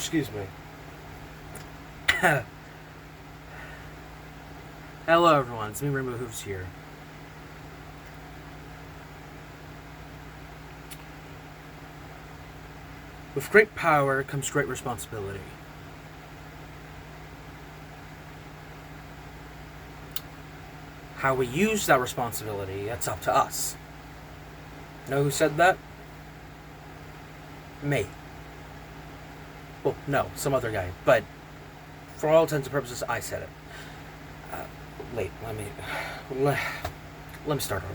Excuse me. Hello everyone, it's me, Rainbow Hooves here. With great power comes great responsibility. How we use that responsibility, that's up to us. Know who said that? Me. Well, no, some other guy. But for all intents and purposes, I said it. Wait, let me start over.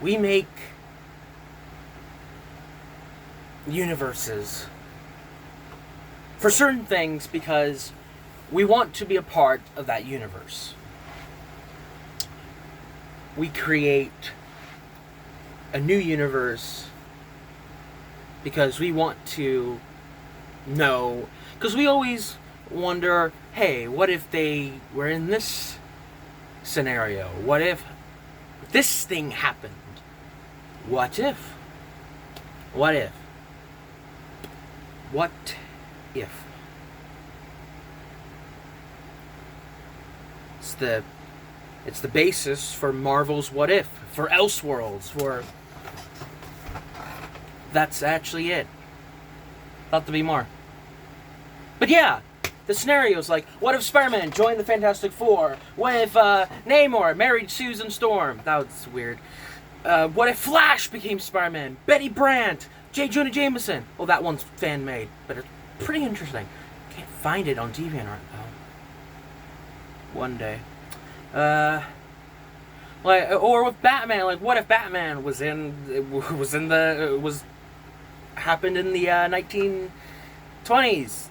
We make universes for certain things because we want to be a part of that universe. We create a new universe because we want to know, because we always wonder, hey, what if they were in this scenario? What if this thing happened? What if? What if? What if? It's the basis for Marvel's What If, for Elseworlds, for... That's actually it. Thought to be more. But yeah, the scenario's like, what if Spider-Man joined the Fantastic Four? What if Namor married Susan Storm? That was weird. What if Flash became Spider-Man? Betty Brant, J. Jonah Jameson. Well, that one's fan-made, but it's pretty interesting. Can't find it on DeviantArt though. One day. Or with Batman, like, what if Batman happened in the 1920s?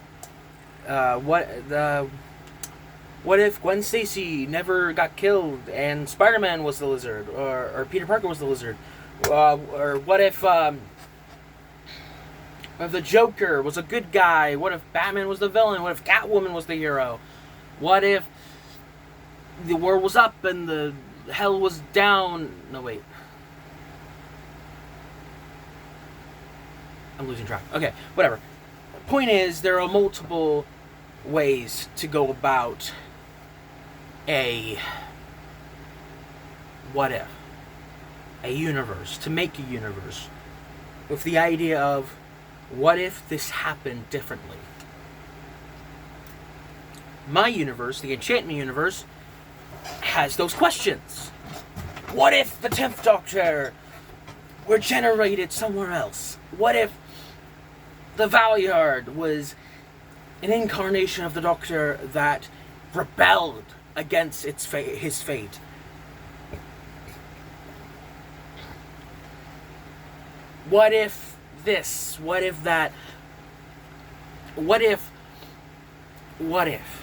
What if Gwen Stacy never got killed and Spider-Man was the Lizard, or Peter Parker was the Lizard? Or what if the Joker was a good guy? What if Batman was the villain? What if Catwoman was the hero? What if the world was up and the hell was down? No, wait. I'm losing track. Okay, whatever. Point is, there are multiple ways to go about a what if. A universe. To make a universe. With the idea of, what if this happened differently? My universe, the Enchantment universe, has those questions. What if the 10th Doctor were generated somewhere else? What if the Valeyard was an incarnation of the Doctor that rebelled against his fate? What if this? What if that? What if? What if?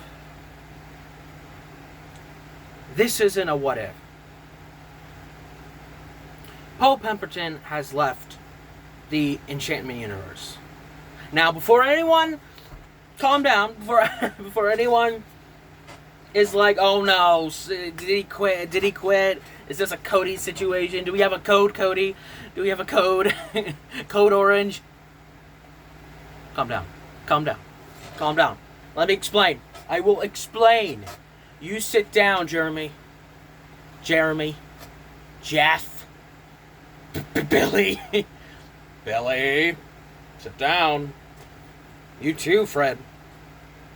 This isn't a what if. Paul Pemberton has left the Enchantment universe. Now, before anyone, calm down. Before anyone is like, oh no, did he quit? Did he quit? Is this a Cody situation? Do we have a code, Cody? Do we have a code? Code Orange? Calm down. Calm down. Calm down. Let me explain. I will explain. You sit down, Jeremy. Jeff. Billy. Billy. Sit down. You too, Fred.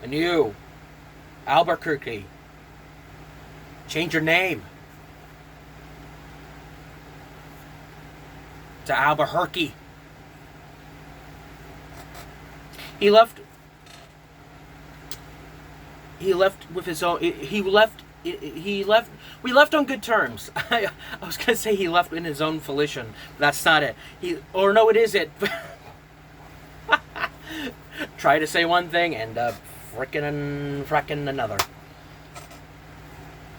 And you. Albuquerque. Change your name. To Albuquerque. He left with his own. We left on good terms. I was gonna say he left in his own volition. That's not it. No, it is it. Try to say one thing and frickin' another.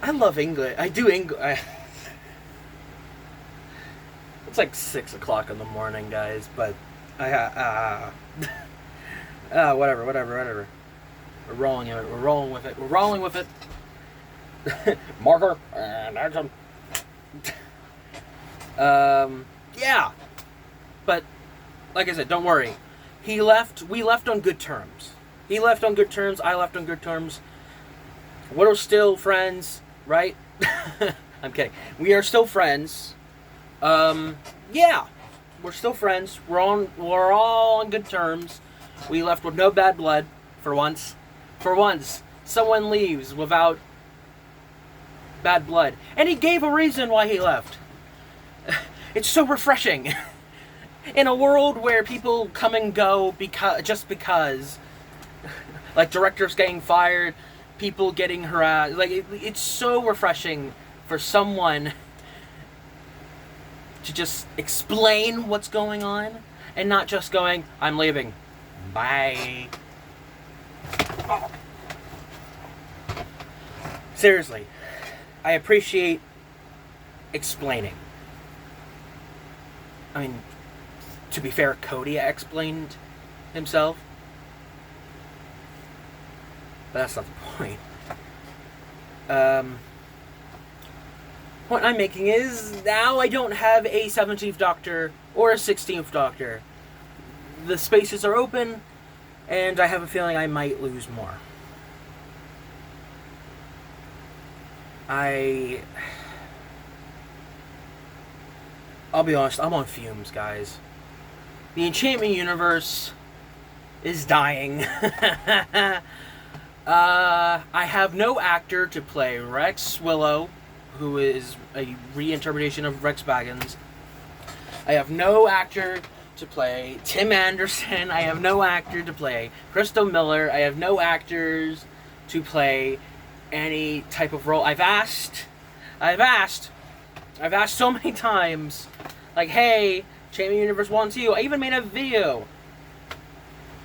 I love English. I do English. It's like 6 o'clock in the morning, guys. But whatever. We're rolling with it. Marker. And there's a... Yeah. But, like I said, don't worry. He left. We left on good terms. He left on good terms. I left on good terms. We're still friends, right? I'm kidding. We are still friends. Yeah. We're still friends. We're all on good terms. We left with no bad blood for once. For once, someone leaves without bad blood. And he gave a reason why he left. It's so refreshing. In a world where people come and go because, like directors getting fired, people getting harassed, like it's so refreshing for someone to just explain what's going on and not just going, I'm leaving, bye. Oh. Seriously, I appreciate explaining. I mean, to be fair, Cody explained himself. But that's not the point. Point I'm making is now I don't have a 17th Doctor or a 16th Doctor. The spaces are open, and I have a feeling I might lose more. I'll be honest, I'm on fumes, guys. The Enchantment universe is dying. I have no actor to play Rex Willow, who is a reinterpretation of Rex Baggins. I have no actor to play Tim Anderson. I have no actor to play Crystal Miller. I have no actors to play any type of role. I've asked so many times, like, hey, Enchantment Universe wants you. I even made a video.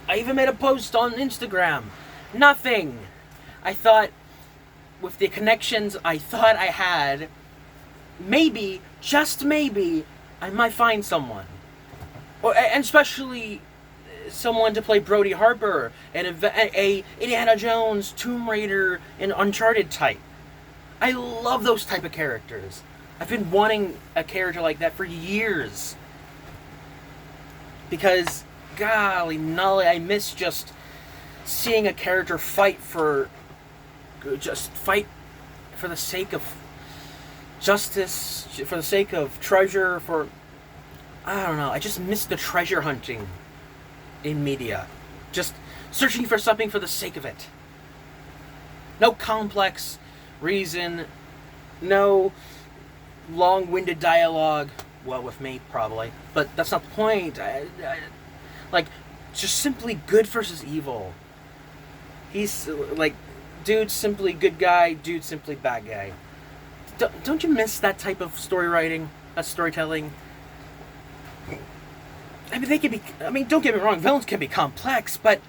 I even made a post on Instagram. Nothing. I thought, with the connections I thought I had, maybe, just maybe, I might find someone. And especially someone to play Brody Harper, and a Indiana Jones, Tomb Raider, and Uncharted type. I love those type of characters. I've been wanting a character like that for years. Because, golly, Nolly, I miss just seeing a character fight for the sake of justice, for the sake of treasure, I don't know, I just miss the treasure hunting in media. Just searching for something for the sake of it. No complex reason, no long-winded dialogue. Well, with me, probably. But that's not the point. Like, just simply good versus evil. He's, like, dude's simply good guy, dude's simply bad guy. Don't you miss that type of story writing? Storytelling? I mean, they can be... I mean, don't get me wrong, villains can be complex, but...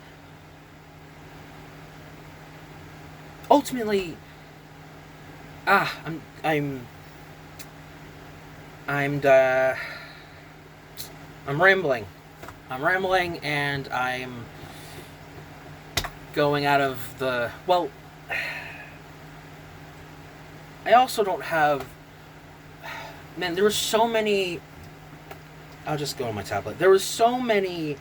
ultimately... I'm rambling. I'm rambling, and I'm going out of the... Well, I also don't have... Man, there were so many... I'll just go on my tablet. There's so many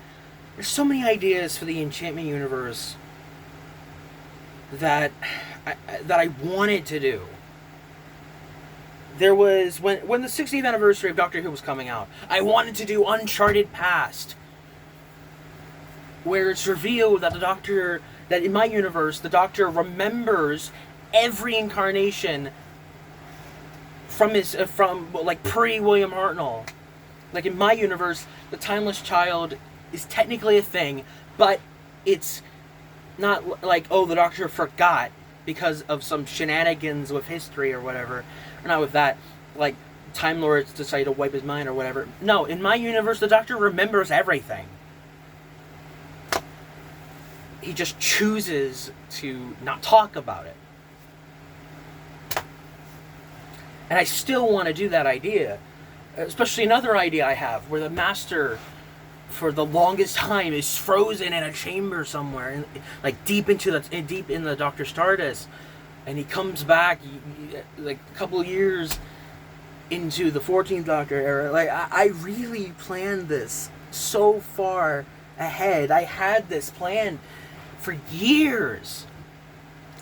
ideas for the Enchantment universe that I wanted to do. There was, when the 60th anniversary of Doctor Who was coming out, I wanted to do Uncharted Past, where it's revealed that that in my universe, the Doctor remembers every incarnation from like pre-William Hartnell. Like, in my universe, the Timeless Child is technically a thing, but it's not like, oh, the Doctor forgot because of some shenanigans with history or whatever. Or not with that, like, Time Lords decide to wipe his mind or whatever. No, in my universe, the Doctor remembers everything. He just chooses to not talk about it. And I still want to do that idea. Especially another idea I have, where the Master, for the longest time, is frozen in a chamber somewhere, like deep in the Doctor's TARDIS. And he comes back like a couple of years into the 14th Doctor era. Like, I really planned this so far ahead. I had this planned for years.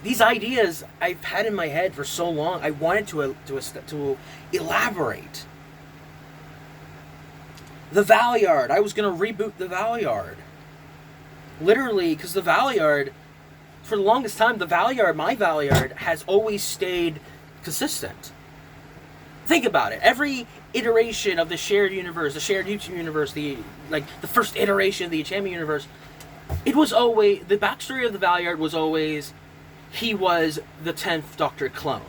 These ideas I've had in my head for so long. I wanted to elaborate. The Valeyard. I was going to reboot the Valeyard. Literally, because the Valeyard, for the longest time, my Valeyard, has always stayed consistent. Think about it. Every iteration of the shared universe, the shared YouTube universe, the first iteration of the enchantment universe, it was always, the backstory of the Valeyard was always, he was the 10th Doctor clone.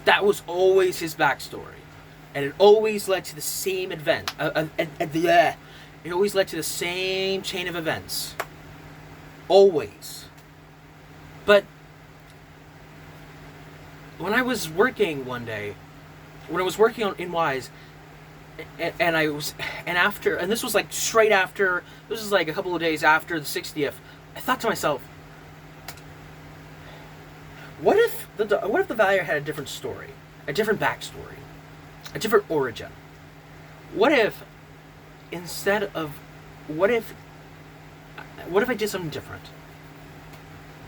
That was always his backstory. And it always led to the same event. It always led to the same chain of events. Always. But when I was working one day, when I was working in Wise, and this was like straight after, this was like a couple of days after the 60th, I thought to myself, what if the Valeyard had a different story, a different backstory, a different origin? What if I did something different?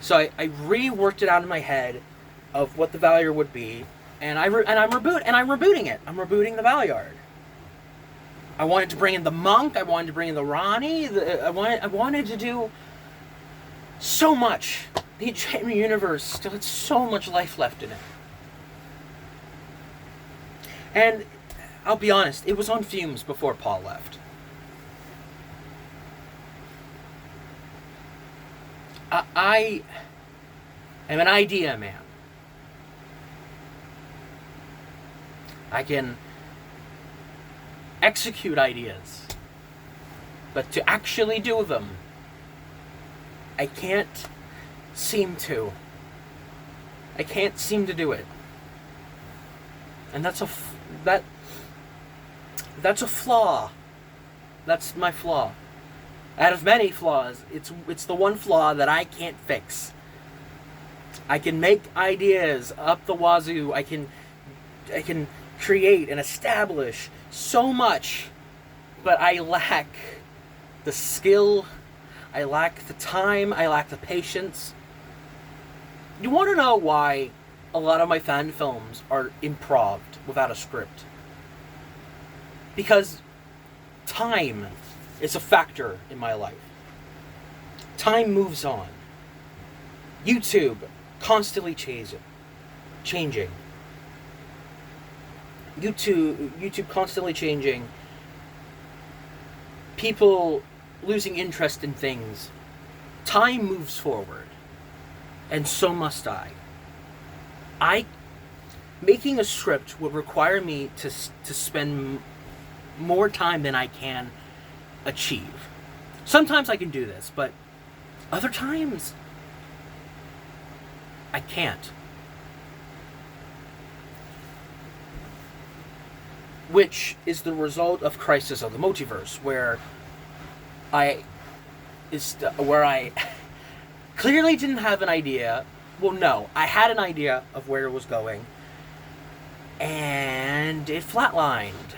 So I reworked it out in my head of what the Valeyard would be, and I'm rebooting it. I'm rebooting the Valeyard. I wanted to bring in the monk. I wanted to bring in the Rani. I wanted to do so much. The enchantment universe still had so much life left in it. And I'll be honest, it was on fumes before Paul left. I am an idea man. I can execute ideas, but to actually do them, I can't seem to. I can't seem to do it, and that's a flaw. That's my flaw. Out of many flaws, it's the one flaw that I can't fix. I can make ideas up the wazoo. I can create and establish so much, but I lack the skill, I lack the time, I lack the patience. You want to know why a lot of my fan films are improv without a script? Because time is a factor in my life. Time moves on. YouTube constantly changing. YouTube constantly changing. People losing interest in things. Time moves forward, and so must I. Making a script would require me to spend more time than I can achieve. Sometimes I can do this, but other times I can't. Which is the result of Crisis of the Multiverse, where I clearly didn't have an idea. Well, no, I had an idea of where it was going, and it flatlined.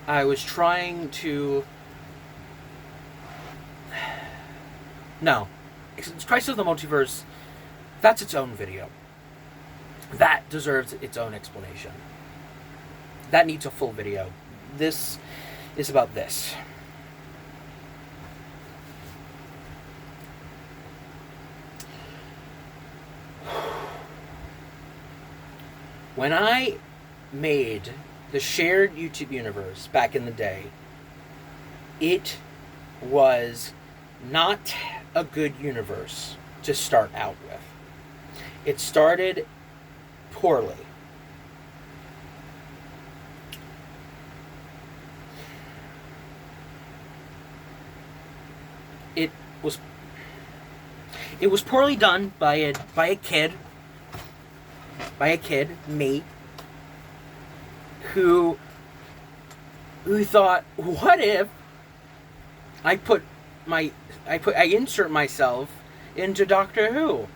I was trying to... No. It's Crisis of the Multiverse. That's its own video. That deserves its own explanation. That needs a full video. This is about this. When I made the shared YouTube universe back in the day, it was not a good universe to start out with. It started poorly. It was poorly done by a kid, me, who thought, what if I insert myself into Doctor Who.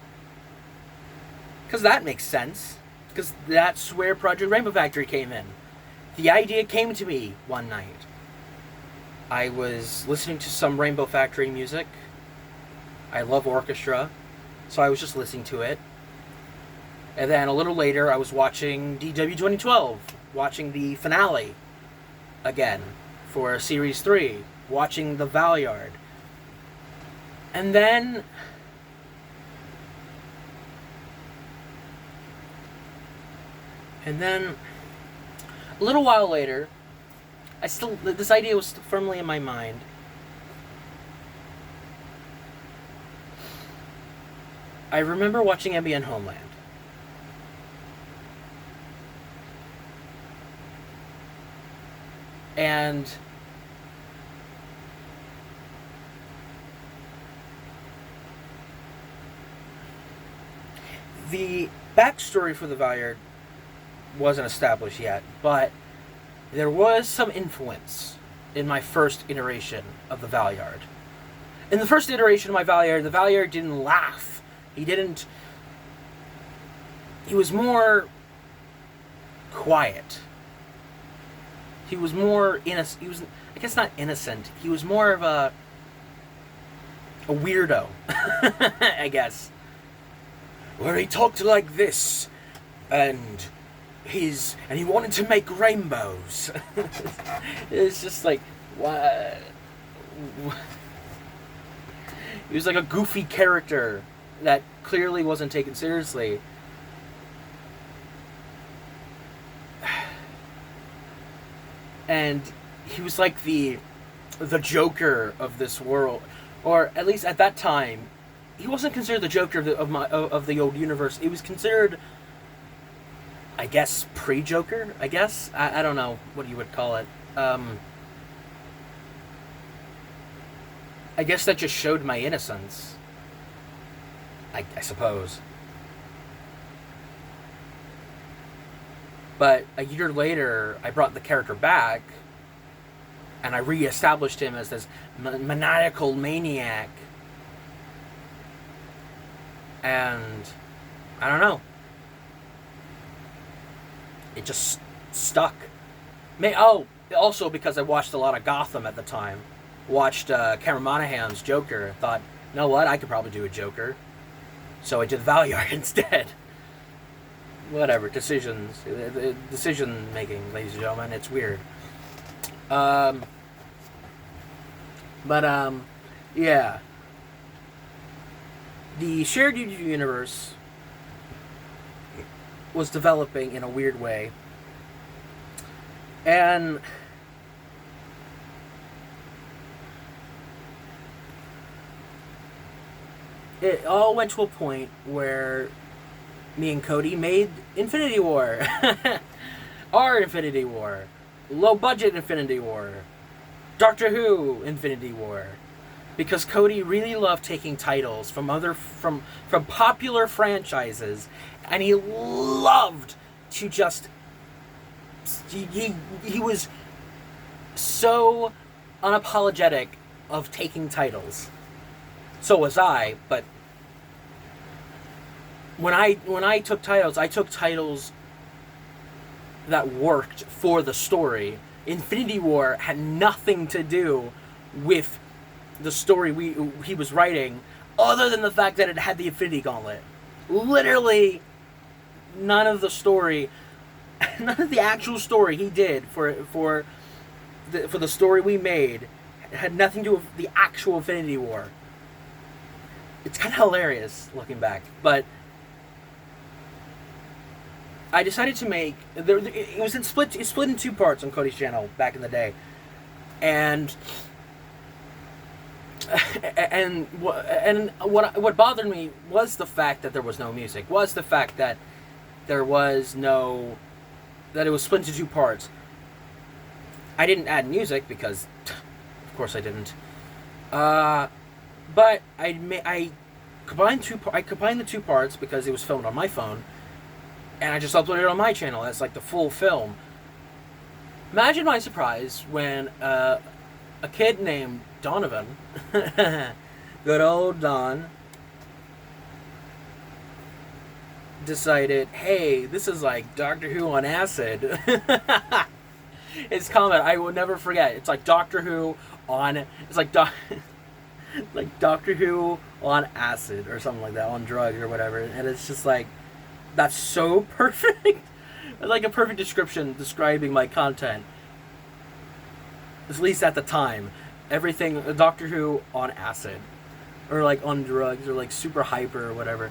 Because that makes sense. Because that's where Project Rainbow Factory came in. The idea came to me one night. I was listening to some Rainbow Factory music. I love orchestra, so I was just listening to it. And then a little later, I was watching DW 2012, watching the finale again for Series 3, watching The Valeyard. And then a little while later, this idea was still firmly in my mind. I remember watching NBN Homeland. And the backstory for the Valeyard wasn't established yet, but there was some influence in my first iteration of the Valeyard. In the first iteration of my Valeyard, the Valeyard didn't laugh. He was more quiet. He was more innocent. He was, I guess, not innocent. He was more of a weirdo, I guess. Where he talked like this, and he wanted to make rainbows. It's just like, what? He was like a goofy character that clearly wasn't taken seriously. And he was like the Joker of this world, or at least at that time, he wasn't considered the Joker of the old universe. It was considered, I guess, pre-Joker. I guess I don't know what you would call it. I guess that just showed my innocence. I suppose. But a year later, I brought the character back, and I re-established him as this maniacal maniac. And I don't know. It just stuck. Also because I watched a lot of Gotham at the time. Watched Cameron Monaghan's Joker. Thought, you know what? I could probably do a Joker. So I did Valeyard instead. Whatever, decision making, ladies and gentlemen. It's weird. Yeah. The shared universe was developing in a weird way. And it all went to a point where me and Cody made Infinity War. Our Infinity War. Low budget Infinity War. Doctor Who Infinity War. Because Cody really loved taking titles from popular franchises, and he loved to just he was so unapologetic of taking titles. So was I, but when I took titles, I took titles that worked for the story. Infinity War had nothing to do with the story he was writing, other than the fact that it had the Infinity Gauntlet. Literally, none of the actual story he did for the story we made had nothing to do with the actual Infinity War. It's kind of hilarious looking back, but I decided to make it split in two parts on Cody's channel back in the day, and what bothered me was the fact that there was no music. Was the fact that that it was split into two parts. I didn't add music because, of course, I didn't. But I combined the two parts because it was filmed on my phone, and I just uploaded it on my channel as like the full film. Imagine my surprise when a kid named Donovan, good old Don, decided, hey, this is like Doctor Who on acid. His comment, I will never forget. It's like Doctor Who on. It's like like Doctor Who on acid or something like that, on drugs or whatever. And it's just like, that's so perfect. Like a perfect description describing my content. At least at the time, everything Doctor Who on acid, or like on drugs, or like super hyper or whatever.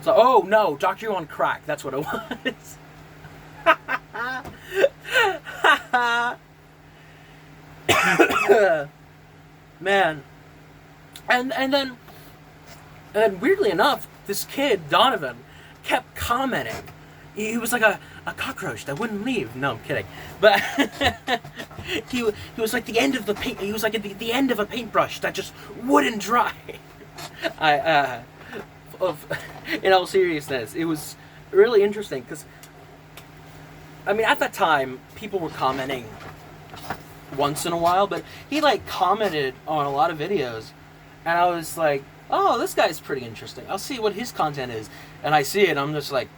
So, oh no, Doctor Who on crack. That's what it was. Man, and then weirdly enough, this kid Donovan kept commenting. He was like a cockroach that wouldn't leave. No, I'm kidding. But he was like the end of the paint. He was like at the end of a paintbrush that just wouldn't dry. In all seriousness, it was really interesting because, I mean, at that time, people were commenting once in a while, but he like commented on a lot of videos, and I was like, oh, this guy's pretty interesting. I'll see what his content is. And I see it, and I'm just like,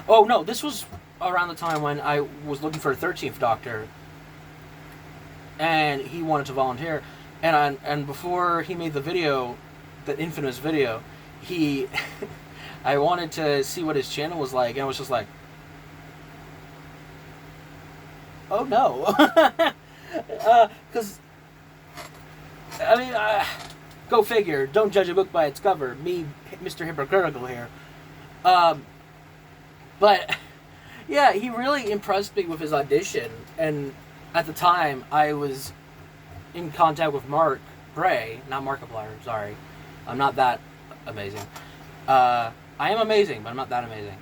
oh no, this was around the time when I was looking for a 13th Doctor, and he wanted to volunteer, and before he made the video, that infamous video, I wanted to see what his channel was like, and I was just like, oh no. Because, I mean, go figure, don't judge a book by its cover, me, Mr. Hypocritical here. But, yeah, he really impressed me with his audition, and at the time, I was in contact with Mark Bray, not Markiplier, sorry. I'm not that amazing. I am amazing, but I'm not that amazing.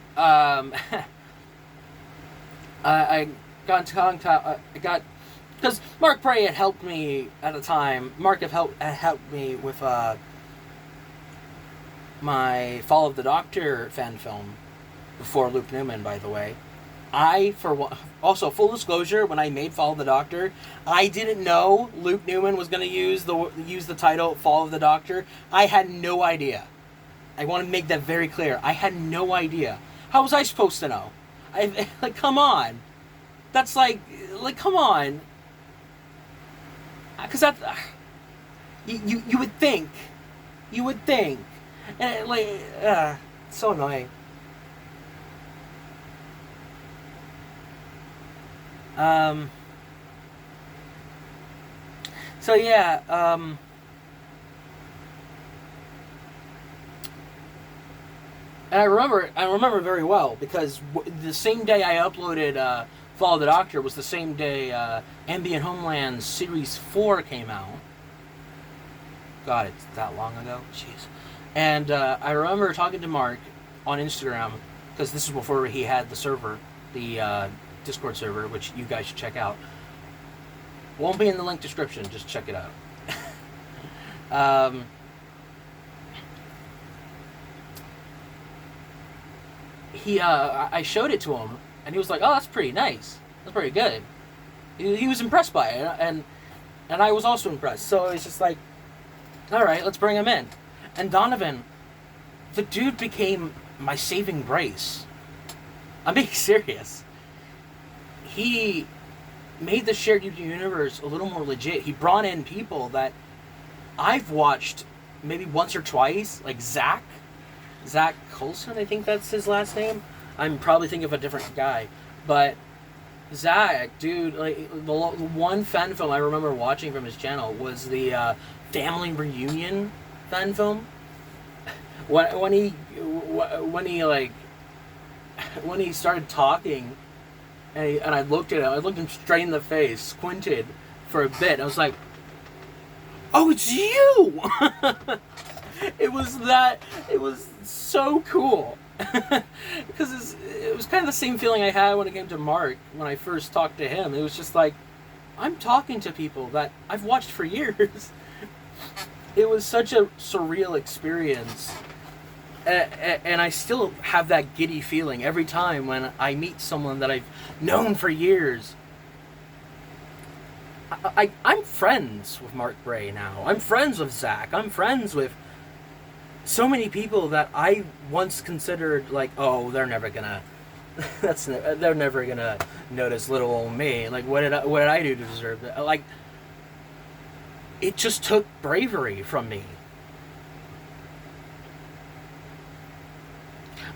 I got into contact, because Mark Bray had helped me at the time. Mark had helped me with my Fall of the Doctor fan film before Luke Newman, by the way. Also, full disclosure, when I made Fall of the Doctor, I didn't know Luke Newman was going to use the title Fall of the Doctor. I had no idea. I want to make that very clear. I had no idea. How was I supposed to know? Like, come on. That's like, come on. Because that, you would think. You would think. And, like, it's so annoying. So yeah, and I remember very well because the same day I uploaded Fall of the Doctor was the same day Ambient Homeland Series 4 came out. God, it's that long ago. Jeez. And I remember talking to Mark on Instagram, because this is before he had the server, the Discord server, which you guys should check out. Won't be in the link description, just check it out. I showed it to him, and he was like, oh, that's pretty nice. That's pretty good. He was impressed by it, and I was also impressed. So it's just like, all right, let's bring him in. And Donovan, the dude became my saving grace. I'm being serious. He made the shared universe a little more legit. He brought in people that I've watched maybe once or twice, like Zach Coulson, I think that's his last name. I'm probably thinking of a different guy, but Zach, dude, like the one fan film I remember watching from his channel was the family reunion fan film. When he started talking, and I looked at him. I looked him straight in the face, squinted for a bit. I was like, "Oh, it's you!" It was so cool. Because it was kind of the same feeling I had when it came to Mark when I first talked to him. It was just like, I'm talking to people that I've watched for years. It was such a surreal experience. And I still have that giddy feeling every time when I meet someone that I've known for years. I'm friends with Mark Bray now. I'm friends with Zach. I'm friends with so many people that I once considered like, oh, they're never gonna, they're never gonna notice little old me. Like, what did I do to deserve it? Like, it just took bravery from me.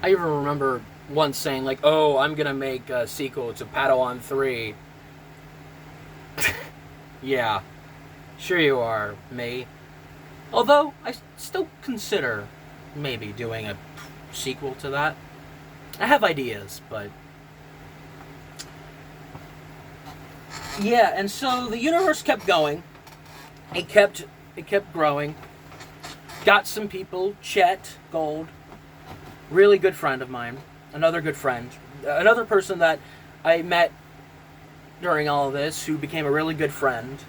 I even remember once saying like, oh, I'm gonna make a sequel to Padawan 3. Yeah, sure you are, me. Although, I still consider maybe doing a sequel to that. I have ideas, but... yeah, and so the universe kept going. It kept growing. Got some people, Chet Gold, really good friend of mine, another good friend, another person that I met during all of this who became a really good friend.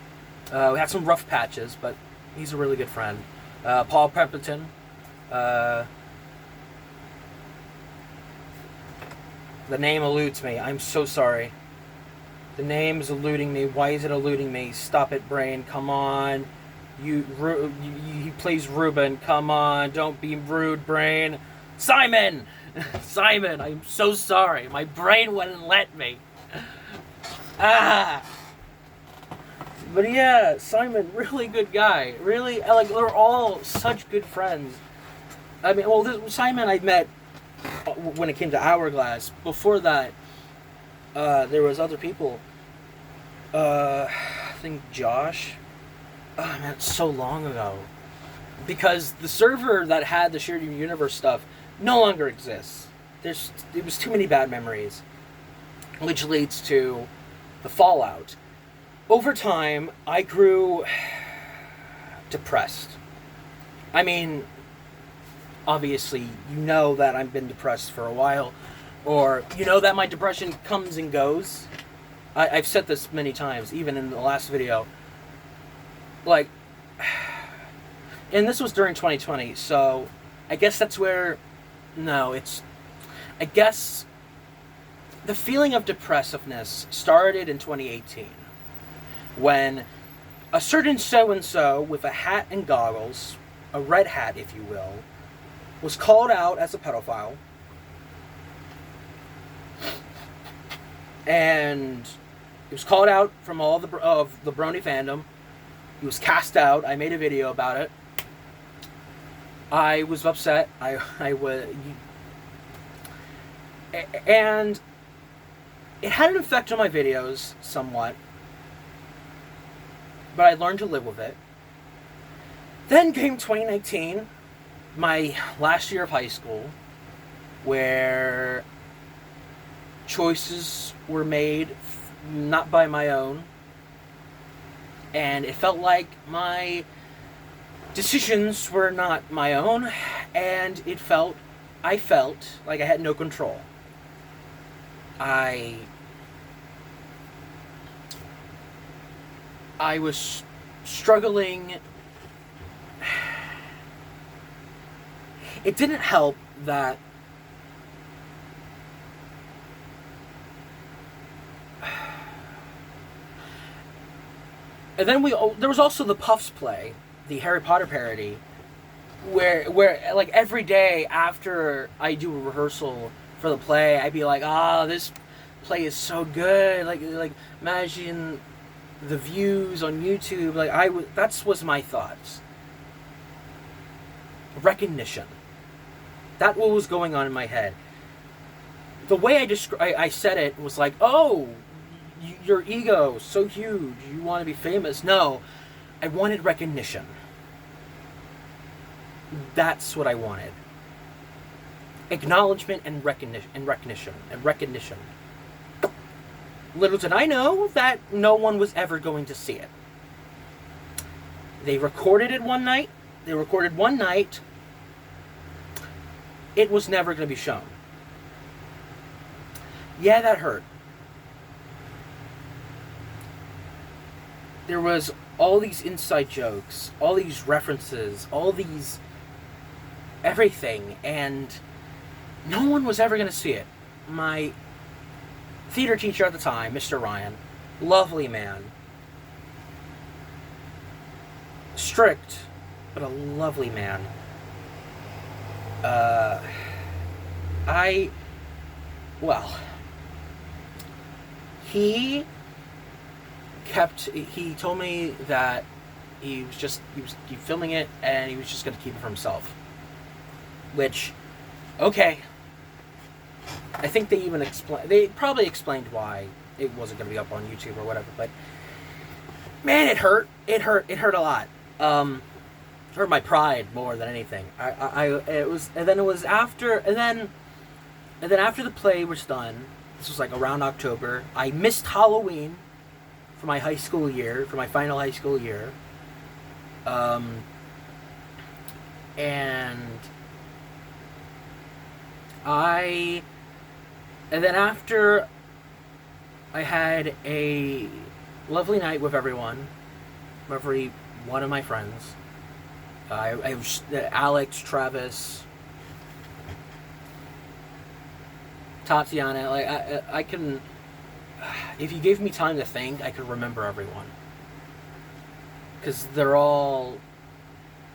We had some rough patches, but he's a really good friend. Paul Pemberton. The name eludes me. I'm so sorry. The name is eluding me. Why is it eluding me? Stop it, brain. Come on. He plays Ruben. Come on. Don't be rude, brain. Simon! Simon, I'm so sorry. My brain wouldn't let me. Ah! But yeah, Simon, really good guy. Really, like, they're all such good friends. I mean, well, Simon I met when it came to Hourglass. Before that, there was other people. I think Josh. Oh man, it's so long ago. Because the server that had the Shared Universe stuff no longer exists. It was too many bad memories, which leads to the fallout. Over time, I grew depressed. I mean, obviously, you know that I've been depressed for a while, or you know that my depression comes and goes. I've said this many times, even in the last video. Like, and this was during 2020, so I guess that's where... no, it's... I guess the feeling of depressiveness started in 2018, when a certain so-and-so with a hat and goggles, a red hat if you will, was called out as a pedophile, and he was called out from all of the Brony fandom. He was cast out. I made a video about it. I was upset. And it had an effect on my videos somewhat, but I learned to live with it. Then came 2019, my last year of high school, where choices were made not by my own, and it felt like my decisions were not my own, and I felt like I had no control. I was struggling. It didn't help that and then there was also the Puffs play, the Harry Potter parody, where like every day after I do a rehearsal for the play, I'd be like, this play is so good. Like imagine the views on YouTube. Like that was my thoughts. Recognition. That what was going on in my head. The way I said it was like, oh, your ego so huge. You want to be famous. No, I wanted recognition. That's what I wanted. Acknowledgement and recognition. Little did I know that no one was ever going to see it. They recorded it one night. It was never going to be shown. Yeah, that hurt. There was all these inside jokes, all these references, all these everything, and no one was ever going to see it. My theater teacher at the time, Mr. Ryan, lovely man, strict, but a lovely man, Uh, I, well, he he told me that he was filming it and he was just going to keep it for himself. Which, okay. I think they probably explained why it wasn't going to be up on YouTube or whatever, but man, it hurt. It hurt a lot. It hurt my pride more than anything. It was, and then it was after, and then after the play was done, this was like around October, I missed Halloween for my high school year, for my final high school year. And then after I had a lovely night with every one of my friends. I was Alex, Travis, Tatiana. Like I can, if you gave me time to think, I could remember everyone because they're all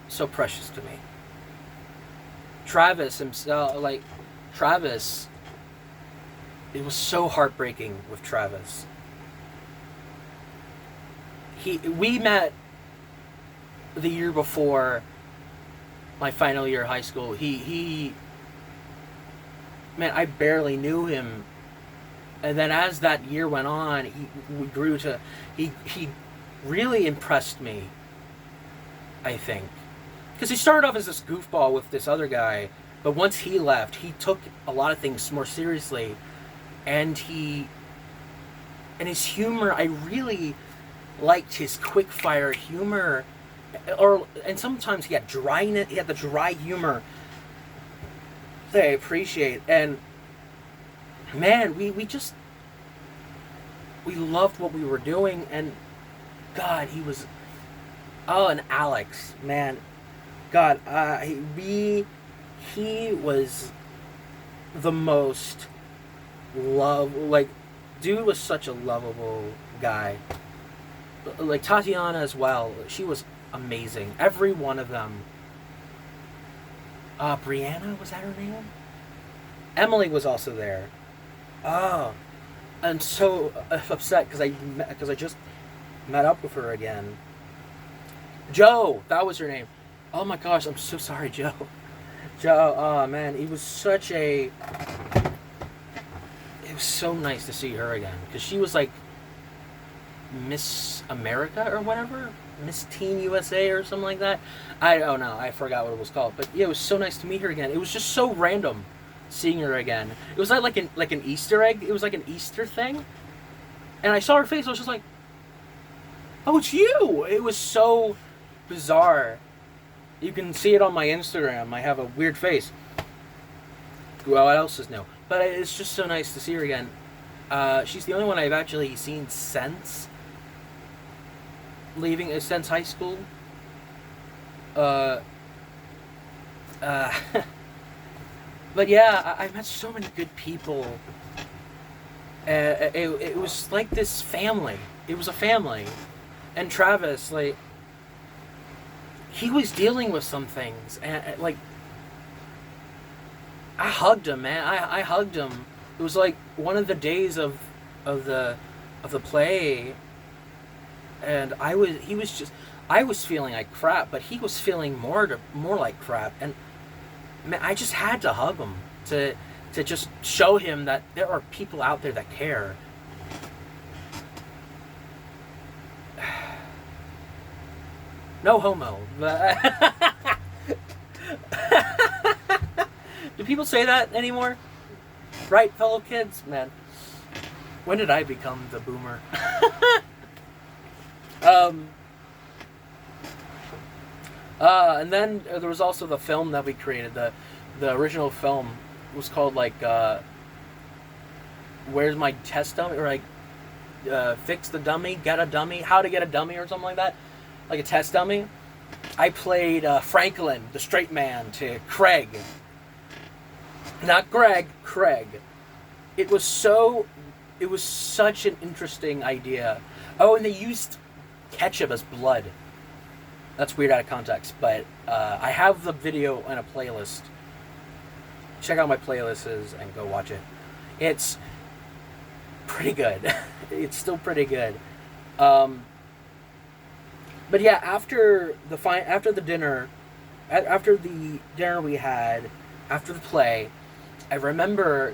so precious to me. Travis himself, Travis. It was so heartbreaking with Travis. We met the year before my final year of high school. Man, I barely knew him. And then as that year went on, we grew to, he really impressed me, I think. Because he started off as this goofball with this other guy, but once he left, he took a lot of things more seriously. And his humor, I really liked his quick fire humor, and sometimes he had dryness. He had the dry humor that I appreciate. And man, we loved what we were doing. And God, he was. Oh, and Alex, man, God, he was the most. Dude was such a lovable guy. Like Tatiana as well, she was amazing. Every one of them. Brianna, was that her name? Emily was also there. Oh, I'm so upset because I just met up with her again. Joe, that was her name. Oh my gosh, I'm so sorry, Joe. Joe, oh man, he was such a. It was so nice to see her again because she was like Miss America or whatever, Miss Teen USA or something like that. I don't know. I forgot what it was called, but yeah, it was so nice to meet her again. It was just so random seeing her again. It was like an Easter egg. It was like an Easter thing, and I saw her face. I was just like, "Oh, it's you!" It was so bizarre. You can see it on my Instagram. I have a weird face. Well, what else is new? But it's just so nice to see her again. She's the only one I've actually seen since since high school. But yeah, I met so many good people. It was like this family. It was a family. And Travis, like, he was dealing with some things. And like, I hugged him, man. I hugged him. It was like one of the days of the play, and I was feeling like crap, but he was feeling more like crap, and man, I just had to hug him to just show him that there are people out there that care. No homo, but do people say that anymore? Right, fellow kids? Man, when did I become the boomer? And then there was also the film that we created. The original film was called like "Where's My Test Dummy?" or like "Fix the Dummy, Get a Dummy," "How to Get a Dummy" or something like that, like a test dummy. I played Franklin, the straight man, to Craig. Not Greg, Craig. It was such an interesting idea. Oh, and they used ketchup as blood. That's weird out of context, but I have the video in a playlist check out my playlists and go watch it. It's pretty good. It's still pretty good. But yeah, after the dinner we had, after the play, I remember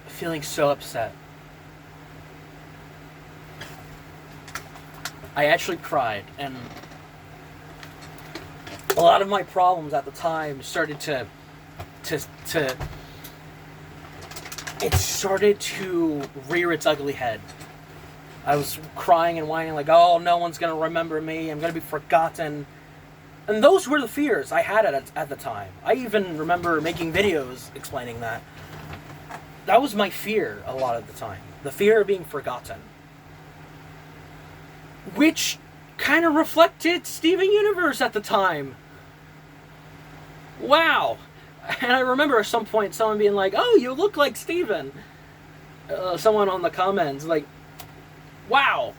feeling so upset. I actually cried, and a lot of my problems at the time started to it started to rear its ugly head. I was crying and whining like, oh, no one's going to remember me. I'm going to be forgotten. And those were the fears I had at the time. I even remember making videos explaining that. That was my fear a lot of the time. The fear of being forgotten. Which kind of reflected Steven Universe at the time. Wow. And I remember at some point someone being like, oh, you look like Steven. Someone on the comments, like, wow.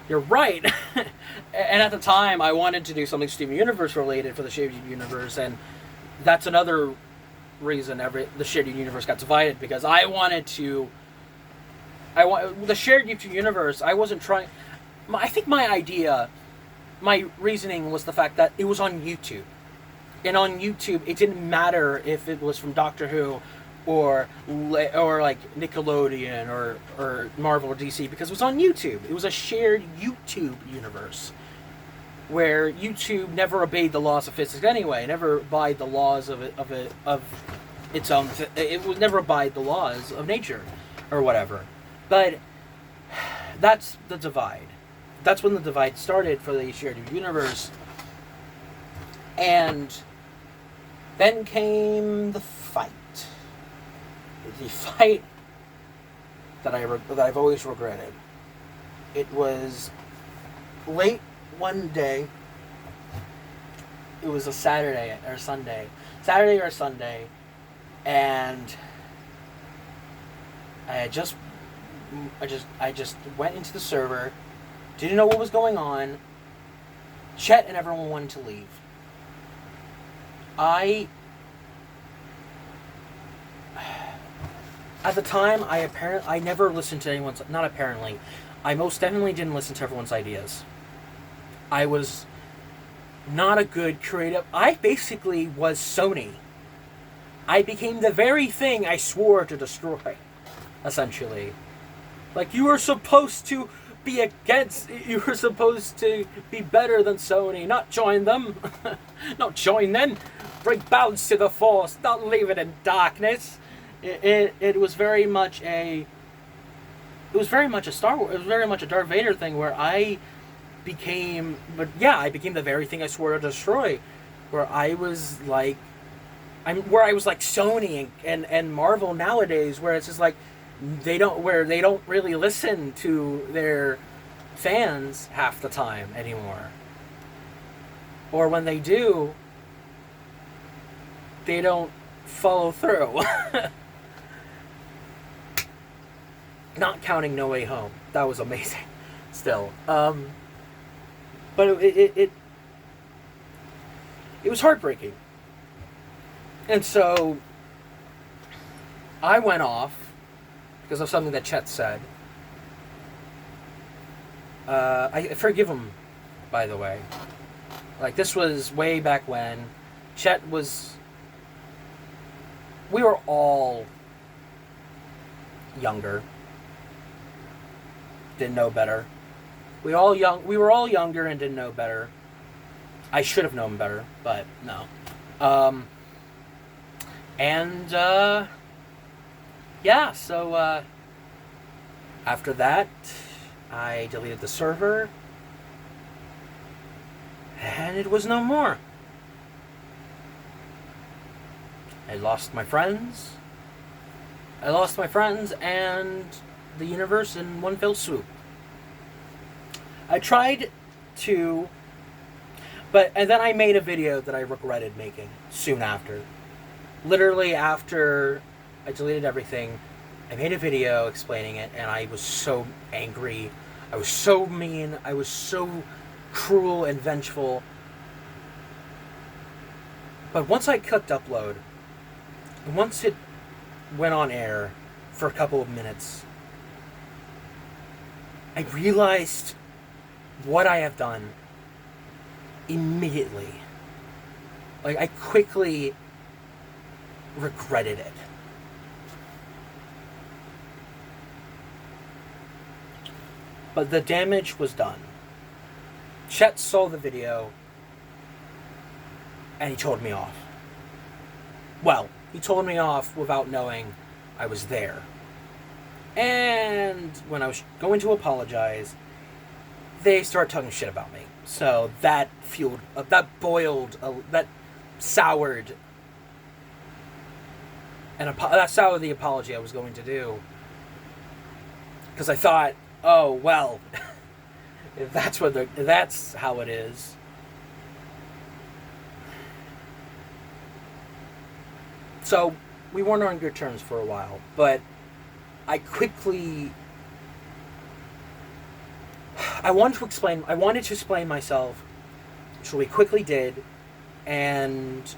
You're right. And at the time, I wanted to do something Steven Universe related for the Shared Universe, and that's another reason the Shared Universe got divided, because I wanted to... the Shared Universe, I wasn't trying... I think my reasoning was the fact that it was on YouTube. And on YouTube, it didn't matter if it was from Doctor Who or like Nickelodeon or Marvel or DC, because it was on YouTube. It was a shared YouTube universe where YouTube never obeyed the laws of physics anyway. Never abide the laws of its own. It would never abide the laws of nature or whatever. But that's the divide. That's when the divide started for the shared universe. And then came the fight. The fight that I've always regretted. It was late one day. It was a Saturday or Sunday, and I just went into the server. Didn't know what was going on. Chet and everyone wanted to leave. At the time, I never listened to anyone's... Not apparently. I most definitely didn't listen to everyone's ideas. I was not a good creative... I basically was Sony. I became the very thing I swore to destroy, essentially. Like, you were supposed to be against... You were supposed to be better than Sony, not join them. Not join them. Bring balance to the Force, not leave it in darkness. It was very much a... It was very much a Star Wars... It was very much a Darth Vader thing where I became... But yeah, I became the very thing I swore to destroy. Where I was like... Where I was like Sony and Marvel nowadays, where it's just like... They don't really listen to their fans half the time anymore. Or when they do, they don't follow through. Not counting No Way Home. That was amazing. Still. But it was heartbreaking. And so I went off because of something that Chet said. I forgive him, by the way. Like, this was way back when. Chet was... We were all younger. Didn't know better. We were all younger and didn't know better. I should have known better, but no. Yeah, so after that, I deleted the server, and it was no more. I lost my friends and the universe in one fell swoop. I tried to, and then I made a video that I regretted making soon after. Literally after I deleted everything, I made a video explaining it, and I was so angry. I was so mean. I was so cruel and vengeful. But once I clicked upload, once it went on air for a couple of minutes, I realized what I have done immediately. Like, I quickly regretted it. But the damage was done. Chet saw the video, and he told me off. Well, he told me off without knowing I was there. And when I was going to apologize, they started talking shit about me. So that fueled, that soured, that soured the apology I was going to do. Because I thought, oh well, if that's how it is. So we weren't on good terms for a while, but I wanted to explain myself, so we quickly did, and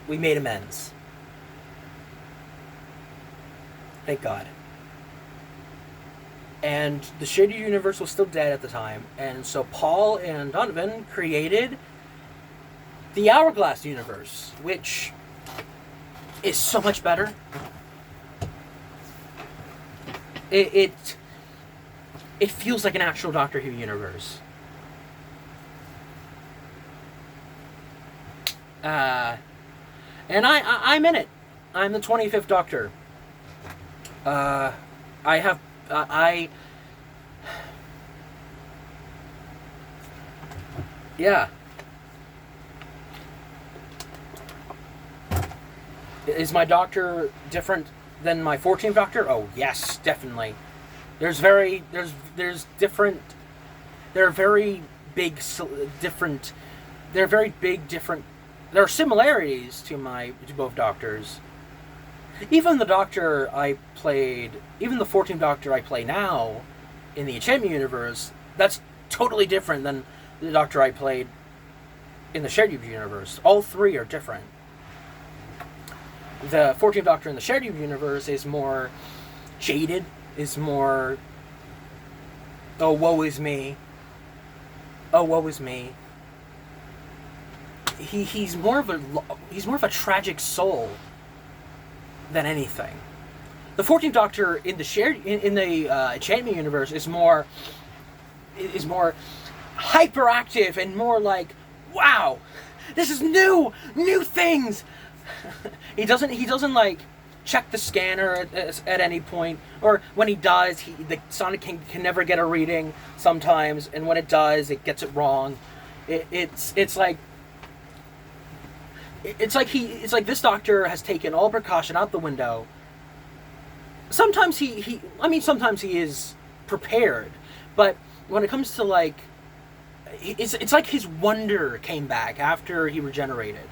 we made amends. Thank God. And the Shady Universe was still dead at the time, and so Paul and Donovan created the Hourglass Universe, which is so much better. It feels like an actual Doctor Who universe. And I'm in it. I'm the 25th Doctor. Yeah. Is my Doctor different than my 14th Doctor? Oh, yes, definitely. There are very big different. There are similarities to both Doctors. Even the 14th Doctor I play now in the Enchantment Universe, that's totally different than the Doctor I played in the Shared Universe. All three are different. The 14th Doctor in the Shared Universe is more jaded, is more, oh, woe is me. Oh, woe is me. He's more of a tragic soul than anything. The 14th Doctor in the Enchantment Universe is more hyperactive and more like, wow, this is new things. He doesn't like check the scanner at any point, or when he does, the Sonic can never get a reading sometimes, and when it does, it gets it wrong. It's like this Doctor has taken all precaution out the window. Sometimes sometimes he is prepared, but when it comes to like, it's like his wonder came back after he regenerated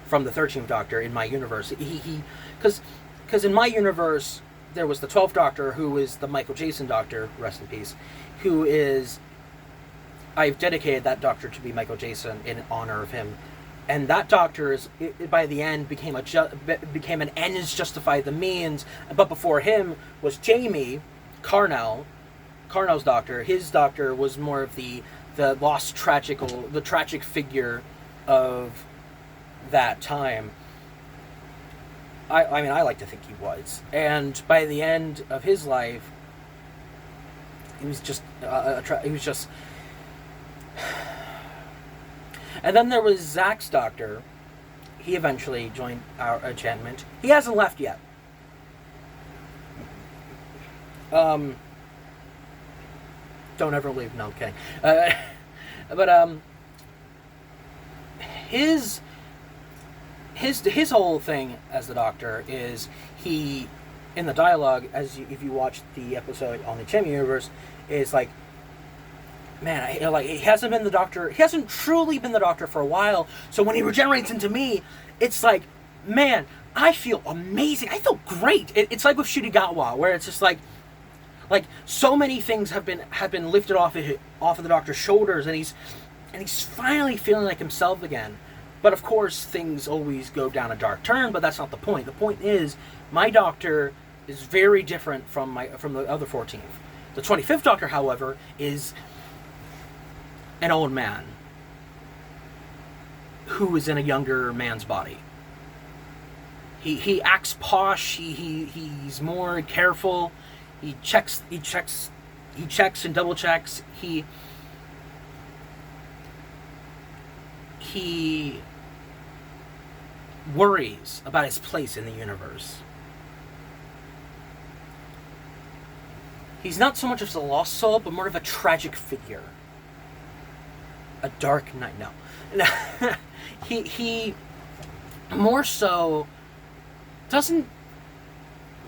from the 13th Doctor in my universe. Because in my universe, there was the 12th Doctor, who is the Michael Jason Doctor, rest in peace, I've dedicated that Doctor to be Michael Jason in honor of him. And that Doctor by the end became an ends justify the means. But before him was Jamie Carnell's Doctor. His Doctor was more of the tragic figure of that time. I mean, I like to think he was. And by the end of his life, he was just And then there was Zach's Doctor. He eventually joined our enchantment. He hasn't left yet. Don't ever leave. No, I'm kidding. But his whole thing as the Doctor is he, in the dialogue, if you watch the episode on the Enchantment Universe, is like, man, he hasn't been the Doctor. He hasn't truly been the Doctor for a while. So when he regenerates into me, it's like, man, I feel amazing. I feel great. It's like with Shirigawa, where it's just like so many things have been lifted off of the Doctor's shoulders, and and he's finally feeling like himself again. But of course, things always go down a dark turn. But that's not the point. The point is, my Doctor is very different from the other 14th. The 25th Doctor, however, is an old man who is in a younger man's body. He acts posh. He's more careful. He checks and double checks. He worries about his place in the universe. He's not so much of a lost soul, but more of a tragic figure. A dark knight. No. he more so doesn't...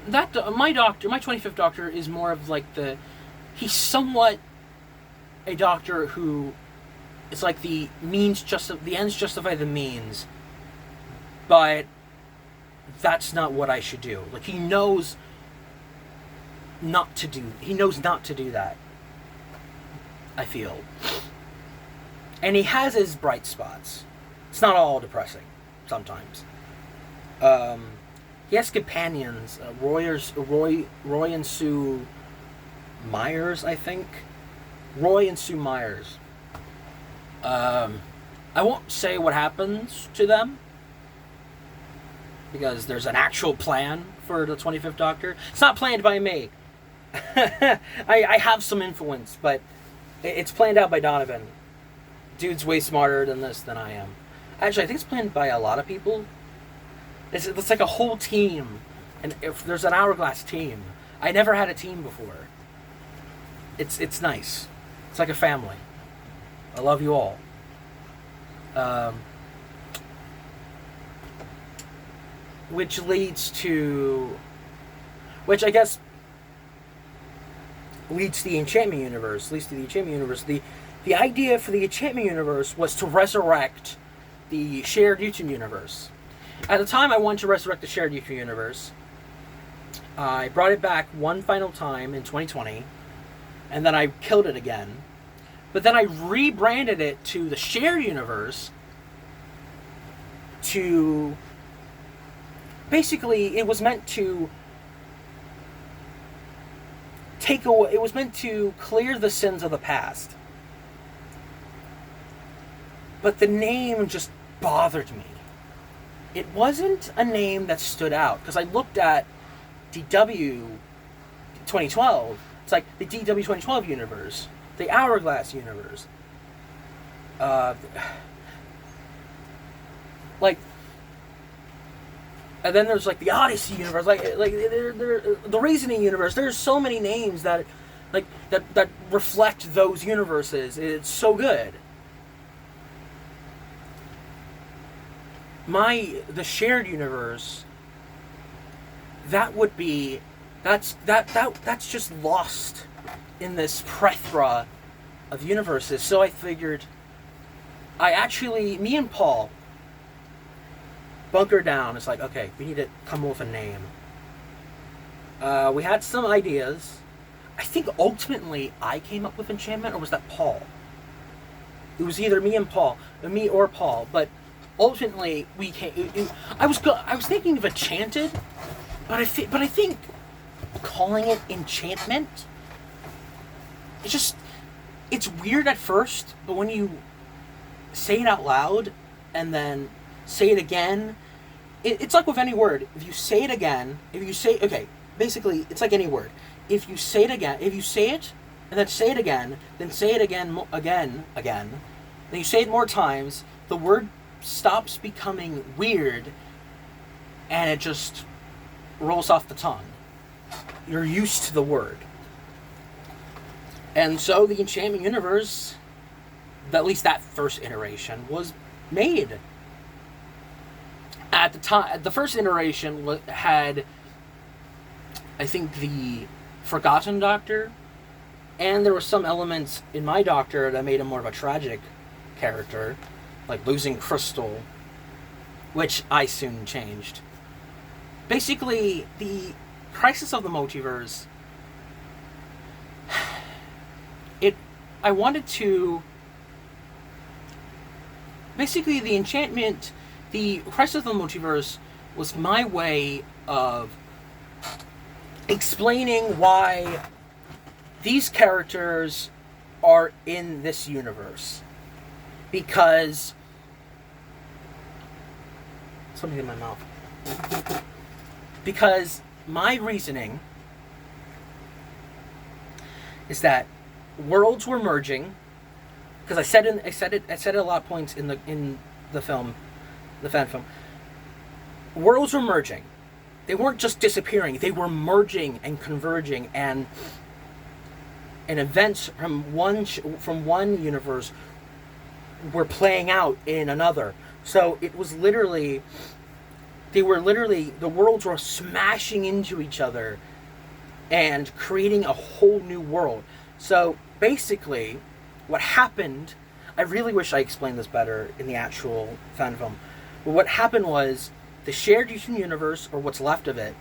My 25th Doctor is more of like he's somewhat a Doctor who... It's like the ends justify the means, but that's not what I should do. Like, he knows not to do that, I feel. And he has his bright spots. It's not all depressing, sometimes. He has companions, Roy and Sue Myers, I think. Roy and Sue Myers. I won't say what happens to them, because there's an actual plan for the 25th Doctor. It's not planned by me. I have some influence, but it's planned out by Donovan. Dude's way smarter than I am. Actually, I think it's planned by a lot of people. It's like a whole team. And if there's an Hourglass team. I never had a team before. It's nice. It's like a family. I love you all. Which I guess leads to the Enchantment Universe. The idea for the Enchantment Universe was to resurrect the shared YouTube universe. At the time, I wanted to resurrect the shared YouTube universe. I brought it back one final time in 2020, and then I killed it again. But then I rebranded it to the shared universe to... Basically, it was meant to take away... It was meant to clear the sins of the past. But the name just bothered me. It wasn't a name that stood out, because I looked at DW 2012. It's like the DW 2012 universe. The Hourglass universe. And then there's like the Odyssey universe, the Reasoning universe. There's so many names that reflect those universes. It's so good. The shared universe. That's just lost in this plethora of universes. So I figured, me and Paul bunkered down. It's like, okay, we need to come up with a name. We had some ideas. I think ultimately I came up with Enchantment, or was that Paul? It was either me or Paul, but ultimately we came. I was thinking of Enchanted, but I think calling it Enchantment, it's weird at first, but when you say it out loud and then say it again, it's like with any word. If you say it again, basically it's like any word. If you say it again, if you say it and then say it again, then say it again, then you say it more times, the word stops becoming weird and it just rolls off the tongue. You're used to the word. And so the Enchantment Universe, at least that first iteration, was made. At the time, the first iteration had, I think, the Forgotten Doctor, and there were some elements in my Doctor that made him more of a tragic character, like losing Crystal, which I soon changed. Basically, the Crisis of the Multiverse, I wanted to basically the enchantment, the Crisis of the Multiverse was my way of explaining why these characters are in this universe. Because something in my mouth. Because my reasoning is that worlds were merging. Because I said it at a lot of points in the film, the fan film. Worlds were merging. They weren't just disappearing. They were merging and converging, and events from one universe were playing out in another. So it was literally, the worlds were smashing into each other and creating a whole new world. So basically, what happened, I really wish I explained this better in the actual fan film, but what happened was the shared universe, or what's left of it,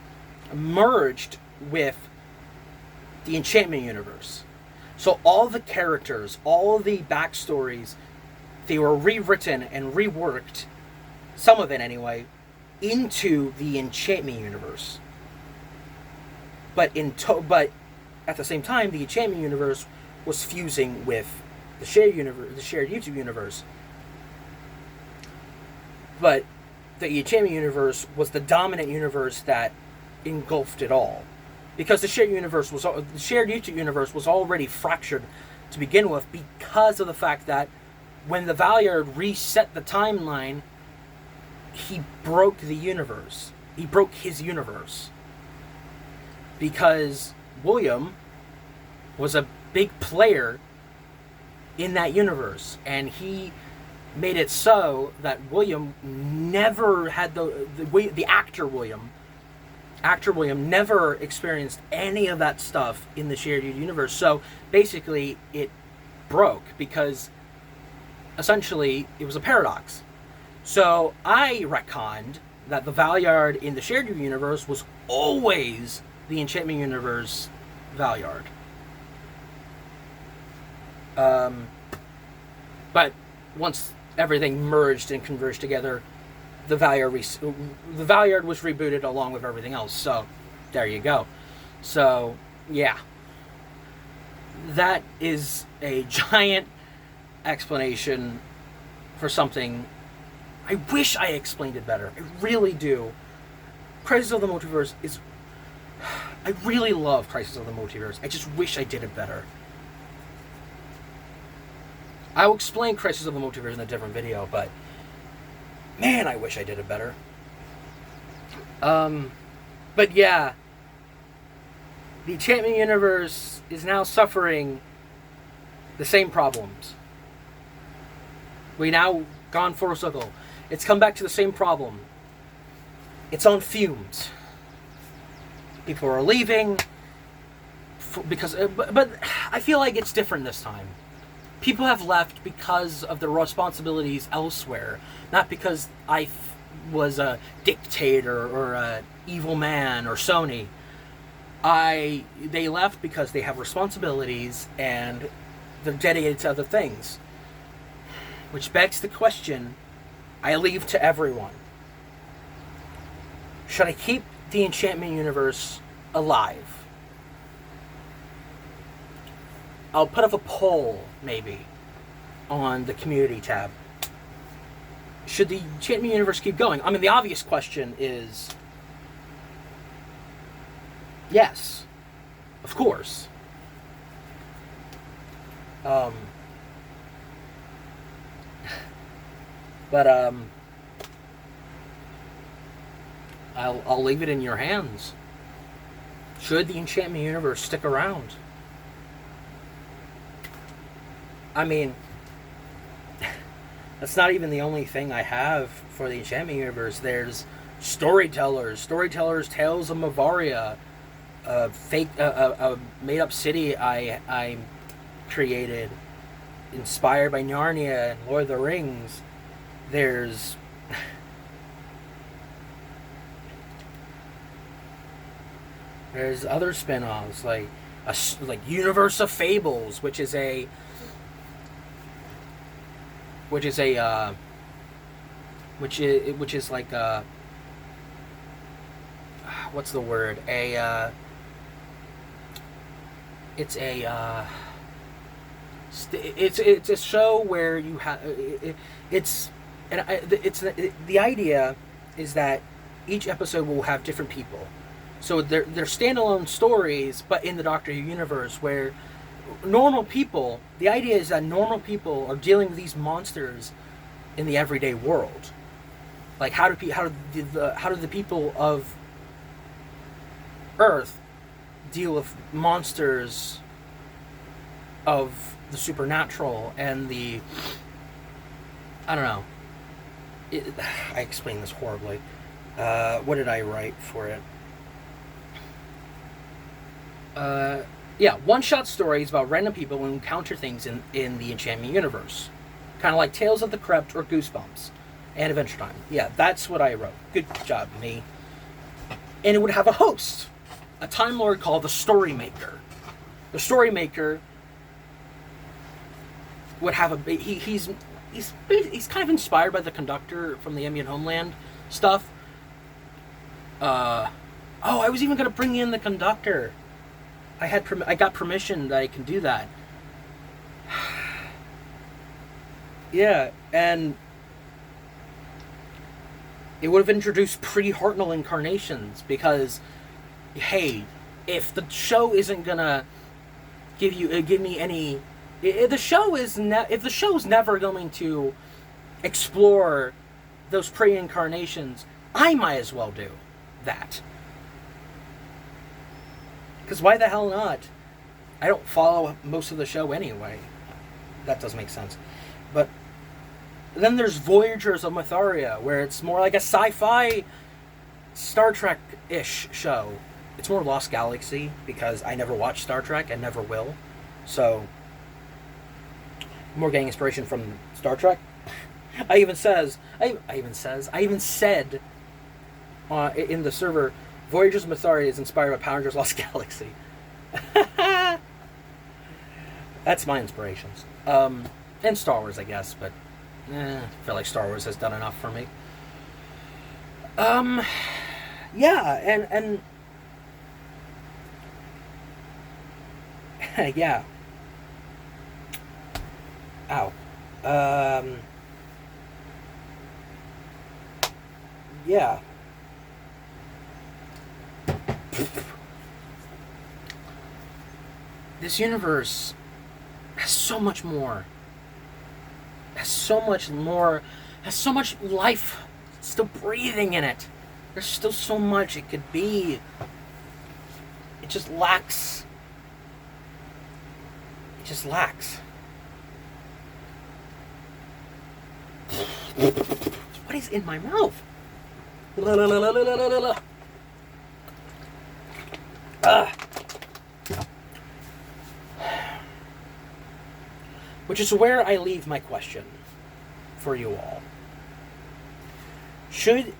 merged with the enchantment universe. So all the characters, all the backstories, they were rewritten and reworked, some of it anyway, into the enchantment universe. But at the same time, the enchantment universe was fusing with the shared YouTube universe. But the enchantment universe was the dominant universe that engulfed it all, because the shared YouTube universe was already fractured to begin with, because of the fact that when the Valyard reset the timeline, he broke the universe. He broke his universe. Because William was a big player in that universe, and he made it so that William never had the actor William never experienced any of that stuff in the shared universe. So basically it broke, because essentially it was a paradox. So I retconned that the Valyard in the shared universe was always the enchantment universe Valyard. But once everything merged and converged together, the Valyard was rebooted along with everything else. So there you go. So yeah, that is a giant explanation for something. I wish I explained it better. I really do. Crisis of the Multiverse is... I really love Crisis of the Multiverse. I just wish I did it better. I will explain Crisis of the Multiverse in a different video, but man, I wish I did it better. But yeah, the enchantment universe is now suffering the same problems. We now gone full circle. It's come back to the same problem. It's on fumes. People are leaving because, but I feel like it's different this time. People have left because of their responsibilities elsewhere, not because I was a dictator or a evil man or Sony. They left because they have responsibilities and they're dedicated to other things. Which begs the question I leave to everyone. Should I keep the enchantment universe alive? I'll put up a poll, maybe, on the community tab. Should the enchantment universe keep going? I mean, the obvious question is yes, of course. But I'll leave it in your hands. Should the enchantment universe stick around? I mean, that's not even the only thing I have for the enchantment universe. There's Storytellers, Tales of Mavaria, a made-up city I created, inspired by Narnia and Lord of the Rings. There's other spin-offs like Universe of Fables, which is a which is like what's the word? It's a show where you have it's and it's the idea is that each episode will have different people, so they're standalone stories, but in the Doctor Who universe, where normal people. The idea is that normal people are dealing with these monsters in the everyday world. Like how do the people of Earth deal with monsters of the supernatural and the I don't know. I explained this horribly. What did I write for it? Yeah, one-shot stories about random people who encounter things in the Enchantment universe. Kind of like Tales of the Crypt or Goosebumps and Adventure Time. Yeah, that's what I wrote. Good job, me. And it would have a host, a Time Lord called the Storymaker. The Storymaker would have a... He's kind of inspired by the Conductor from the Ambient Homeland stuff. I was even going to bring in the Conductor. I got permission that I can do that. Yeah, and it would have introduced pre-Hartnell incarnations because, hey, if the show isn't gonna give me any, if the show is never going to explore those pre-incarnations, I might as well do that. Because why the hell not? I don't follow most of the show anyway. That does make sense. But then there's Voyagers of Mytharia, where it's more like a sci-fi Star Trek-ish show. It's more Lost Galaxy, because I never watched Star Trek and never will. So, more getting inspiration from Star Trek. I even said in the server, Voyagers of Mytharia is inspired by Power Rangers Lost Galaxy. That's my inspirations. And Star Wars, I guess, but I feel like Star Wars has done enough for me. Yeah, and yeah. Ow. Yeah. This universe has so much more. Has so much life still breathing in it. There's still so much it could be. It just lacks. What is in my mouth? Which is where I leave my question for you all. Should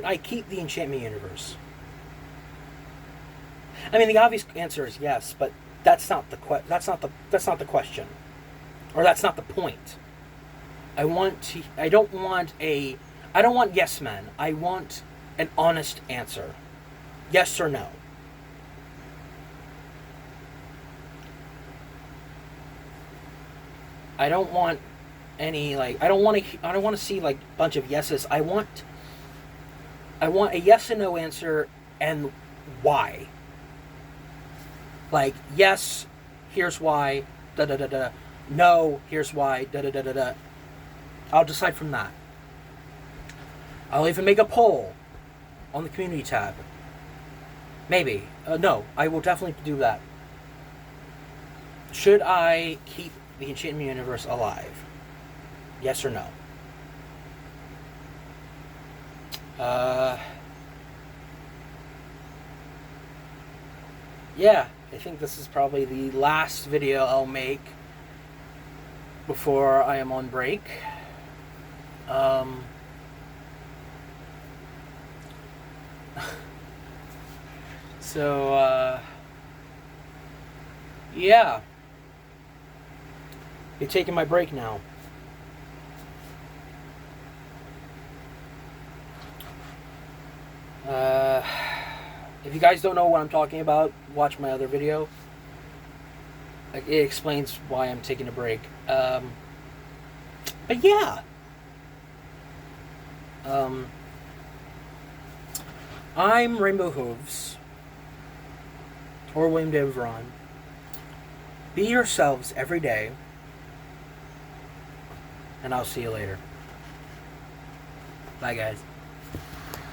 I keep the Enchantment universe? I mean, the obvious answer is yes, but that's not the question, or that's not the point. I don't want yes men. I want an honest answer. Yes or no. I don't want any I don't want to see a bunch of yeses. I want a yes and no answer, and why. Yes, here's why, da da da da. No, here's why, da da da da da. I'll decide from that. I'll even make a poll on the community tab. Maybe. No, I will definitely do that. Should I keep the Enchantment universe alive? Yes or no? Yeah, I think this is probably the last video I'll make before I am on break. So, yeah. You're taking my break now. If you guys don't know what I'm talking about, watch my other video. It explains why I'm taking a break. But yeah. I'm Rainbow Hooves. Or William David Vaughan. Be yourselves every day. And I'll see you later. Bye, guys.